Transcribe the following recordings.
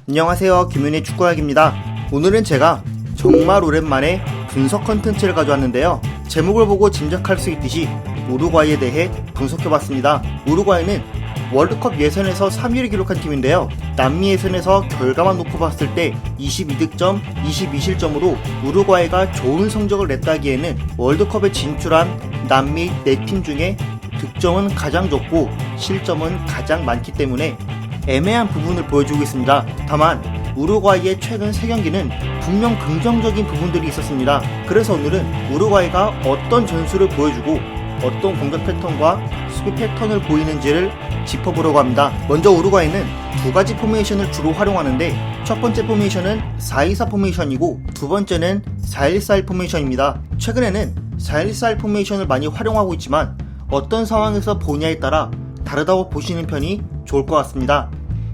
안녕하세요, 김윤희 축구학입니다. 오늘은 제가 정말 오랜만에 분석 컨텐츠를 가져왔는데요. 제목을 보고 짐작할 수 있듯이 우루과이에 대해 분석해봤습니다. 우루과이는 월드컵 예선에서 3위를 기록한 팀인데요. 남미 예선에서 결과만 놓고 봤을 때 22득점, 22실점으로 우루과이가 좋은 성적을 냈다기에는 월드컵에 진출한 남미 4팀 중에 득점은 가장 적고 실점은 가장 많기 때문에 애매한 부분을 보여주고 있습니다. 다만 우루과이의 최근 3경기는 분명 긍정적인 부분들이 있었습니다. 그래서 오늘은 우루과이가 어떤 전술을 보여주고 어떤 공격 패턴과 수비 패턴을 보이는지를 짚어보려고 합니다. 먼저 우루과이는 두 가지 포메이션을 주로 활용하는데, 첫 번째 포메이션은 4-2-4 포메이션이고 두 번째는 4-1-4-1 포메이션입니다. 최근에는 4-1-4-1 포메이션을 많이 활용하고 있지만 어떤 상황에서 보냐에 따라 다르다고 보시는 편이 좋을 것 같습니다.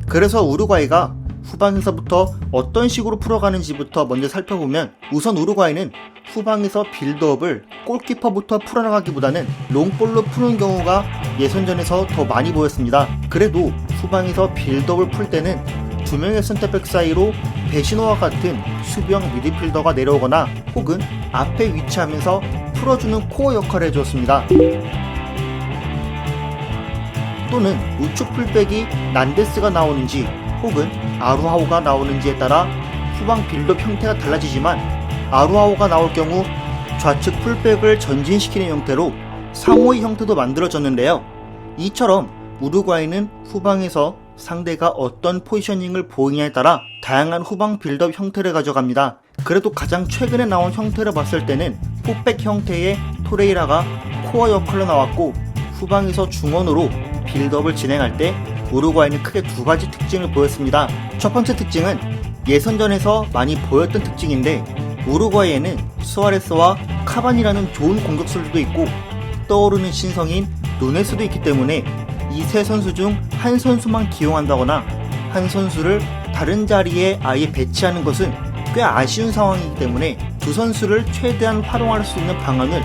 그래서 우루과이가 후방에서부터 어떤 식으로 풀어가는지부터 먼저 살펴보면, 우선 우루과이는 후방에서 빌드업을 골키퍼부터 풀어나가기보다는 롱볼로 푸는 경우가 예선전에서 더 많이 보였습니다. 그래도 후방에서 빌드업을 풀 때는 두 명의 센터백 사이로 배시노와 같은 수비형 미드필더가 내려오거나 혹은 앞에 위치하면서 풀어주는 코어 역할을 해주었습니다. 또는 우측 풀백이 난데스가 나오는지 혹은 아루하오가 나오는지에 따라 후방 빌드업 형태가 달라지지만, 아루하오가 나올 경우 좌측 풀백을 전진시키는 형태로 3-5-2 형태도 만들어졌는데요. 이처럼 우루과이는 후방에서 상대가 어떤 포지셔닝을 보이냐에 따라 다양한 후방 빌드업 형태를 가져갑니다. 그래도 가장 최근에 나온 형태를 봤을 때는 포백 형태의 토레이라가 코어 역할로 나왔고, 후방에서 중원으로 빌드업을 진행할 때 우루과이는 크게 두 가지 특징을 보였습니다. 첫 번째 특징은 예선전에서 많이 보였던 특징인데, 우루과이에는 수아레스와 카바니라는 좋은 공격수들도 있고 떠오르는 신성인 누네스도 있기 때문에 이 세 선수 중 한 선수만 기용한다거나 한 선수를 다른 자리에 아예 배치하는 것은 꽤 아쉬운 상황이기 때문에 두 선수를 최대한 활용할 수 있는 방안을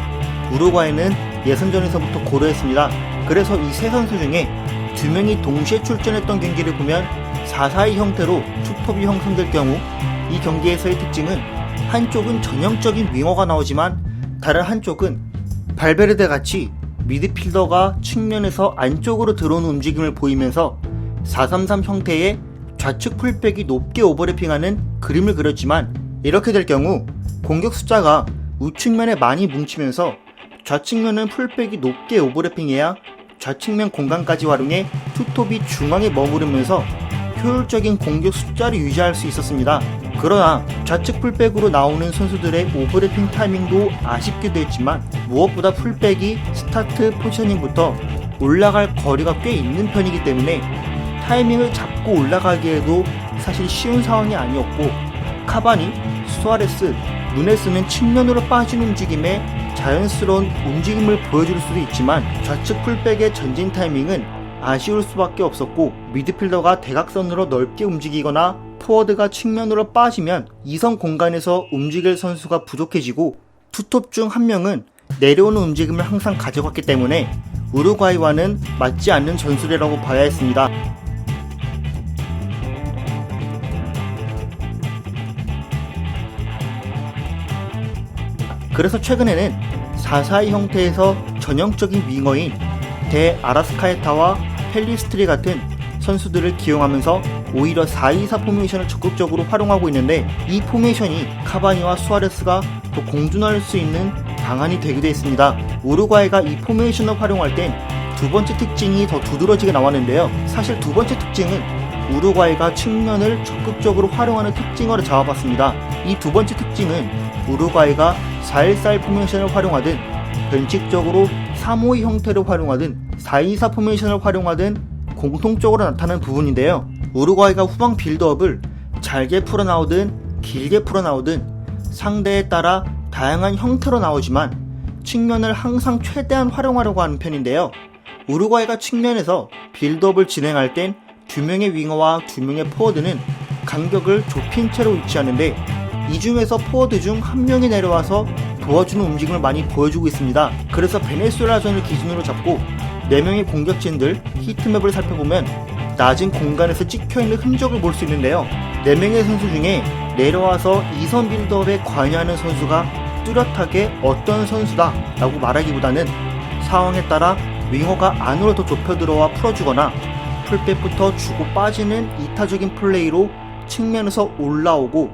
우루과이는 예선전에서부터 고려했습니다. 그래서 이 세 선수 중에 두 명이 동시에 출전했던 경기를 보면 4-4-2 형태로 투톱이 형성될 경우, 이 경기에서의 특징은 한쪽은 전형적인 윙어가 나오지만 다른 한쪽은 발베르데 같이 미드필더가 측면에서 안쪽으로 들어오는 움직임을 보이면서 4-3-3 형태의 좌측 풀백이 높게 오버래핑하는 그림을 그렸지만, 이렇게 될 경우 공격 숫자가 우측면에 많이 뭉치면서 좌측면은 풀백이 높게 오버래핑해야 좌측면 공간까지 활용해 투톱이 중앙에 머무르면서 효율적인 공격 숫자를 유지할 수 있었습니다. 그러나 좌측 풀백으로 나오는 선수들의 오버래핑 타이밍도 아쉽기도 했지만, 무엇보다 풀백이 스타트 포지셔닝부터 올라갈 거리가 꽤 있는 편이기 때문에 타이밍을 잡고 올라가기에도 사실 쉬운 상황이 아니었고, 카바니, 수아레스, 누네스는 측면으로 빠지는 움직임에 자연스러운 움직임을 보여줄 수도 있지만 좌측 풀백의 전진 타이밍은 아쉬울 수밖에 없었고, 미드필더가 대각선으로 넓게 움직이거나 포워드가 측면으로 빠지면 이선 공간에서 움직일 선수가 부족해지고, 투톱 중 한 명은 내려오는 움직임을 항상 가져갔기 때문에 우루과이와는 맞지 않는 전술이라고 봐야 했습니다. 그래서 최근에는 4-4-2 형태에서 전형적인 윙어인 데 아라스카에타와 펠리스트리 같은 선수들을 기용하면서 오히려 4-2-4 포메이션을 적극적으로 활용하고 있는데, 이 포메이션이 카바니와 수아레스가 더 공존할 수 있는 방안이 되기도 했습니다. 우루과이가 이 포메이션을 활용할 땐 두 번째 특징이 더 두드러지게 나왔는데요. 사실 두 번째 특징은 우루과이가 측면을 적극적으로 활용하는 특징으로 잡아봤습니다. 이 두 번째 특징은 우루과이가 4-1-4-1 포메이션을 활용하든 변칙적으로 3-5-2 형태를 활용하든 4-2-4 포메이션을 활용하든 공통적으로 나타나는 부분인데요. 우루과이가 후방 빌드업을 잘게 풀어나오든 길게 풀어나오든 상대에 따라 다양한 형태로 나오지만 측면을 항상 최대한 활용하려고 하는 편인데요. 우루과이가 측면에서 빌드업을 진행할 땐 두 명의 윙어와 두 명의 포워드는 간격을 좁힌 채로 위치하는데, 이 중에서 포워드 중 한 명이 내려와서 도와주는 움직임을 많이 보여주고 있습니다. 그래서 베네수엘라전을 기준으로 잡고 4명의 공격진들 히트맵을 살펴보면 낮은 공간에서 찍혀있는 흔적을 볼 수 있는데요. 4명의 선수 중에 내려와서 2선 빌드업에 관여하는 선수가 뚜렷하게 어떤 선수다 라고 말하기보다는 상황에 따라 윙어가 안으로 더 좁혀 들어와 풀어주거나 풀백부터 주고 빠지는 이타적인 플레이로 측면에서 올라오고,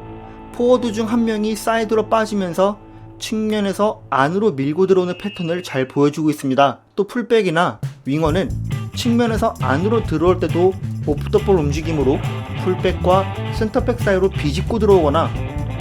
포워드 중 한 명이 사이드로 빠지면서 측면에서 안으로 밀고 들어오는 패턴을 잘 보여주고 있습니다. 또 풀백이나 윙어는 측면에서 안으로 들어올 때도 오프 더 볼 움직임으로 풀백과 센터백 사이로 비집고 들어오거나,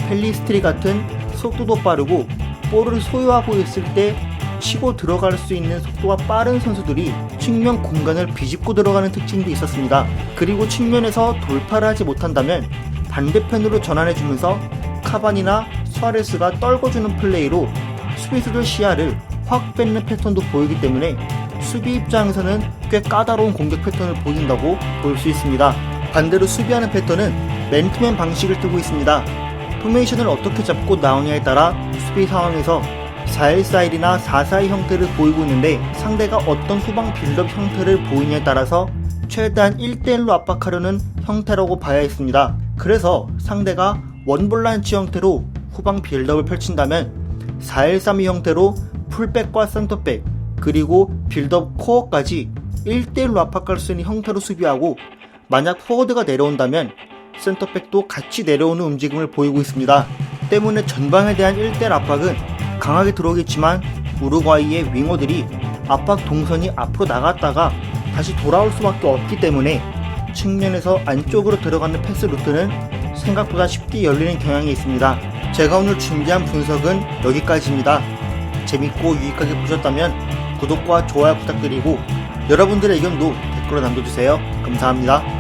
펠리스트리 같은 속도도 빠르고 볼을 소유하고 있을 때 치고 들어갈 수 있는 속도가 빠른 선수들이 측면 공간을 비집고 들어가는 특징도 있었습니다. 그리고 측면에서 돌파를 하지 못한다면 반대편으로 전환해주면서 카반이나 수아레스가 떨궈주는 플레이로 수비수들 시야를 확 뺏는 패턴도 보이기 때문에 수비 입장에서는 꽤 까다로운 공격 패턴을 보인다고 볼 수 있습니다. 반대로 수비하는 패턴은 맨투맨 방식을 뜨고 있습니다. 포메이션을 어떻게 잡고 나오냐에 따라 수비 상황에서 4-1-4-1이나 4-4-2 형태를 보이고 있는데, 상대가 어떤 후방 빌드업 형태를 보이냐에 따라서 최대한 1대1로 압박하려는 형태라고 봐야 했습니다. 그래서 상대가 원볼란치 형태로 후방 빌드업을 펼친다면 4-1-3-2 형태로 풀백과 센터백 그리고 빌드업 코어까지 1대1로 압박할 수 있는 형태로 수비하고, 만약 포워드가 내려온다면 센터백도 같이 내려오는 움직임을 보이고 있습니다. 때문에 전방에 대한 1대1 압박은 강하게 들어오겠지만 우루과이의 윙어들이 압박 동선이 앞으로 나갔다가 다시 돌아올 수밖에 없기 때문에 측면에서 안쪽으로 들어가는 패스 루트는 생각보다 쉽게 열리는 경향이 있습니다. 제가 오늘 준비한 분석은 여기까지입니다. 재밌고 유익하게 보셨다면 구독과 좋아요 부탁드리고, 여러분들의 의견도 댓글로 남겨주세요. 감사합니다.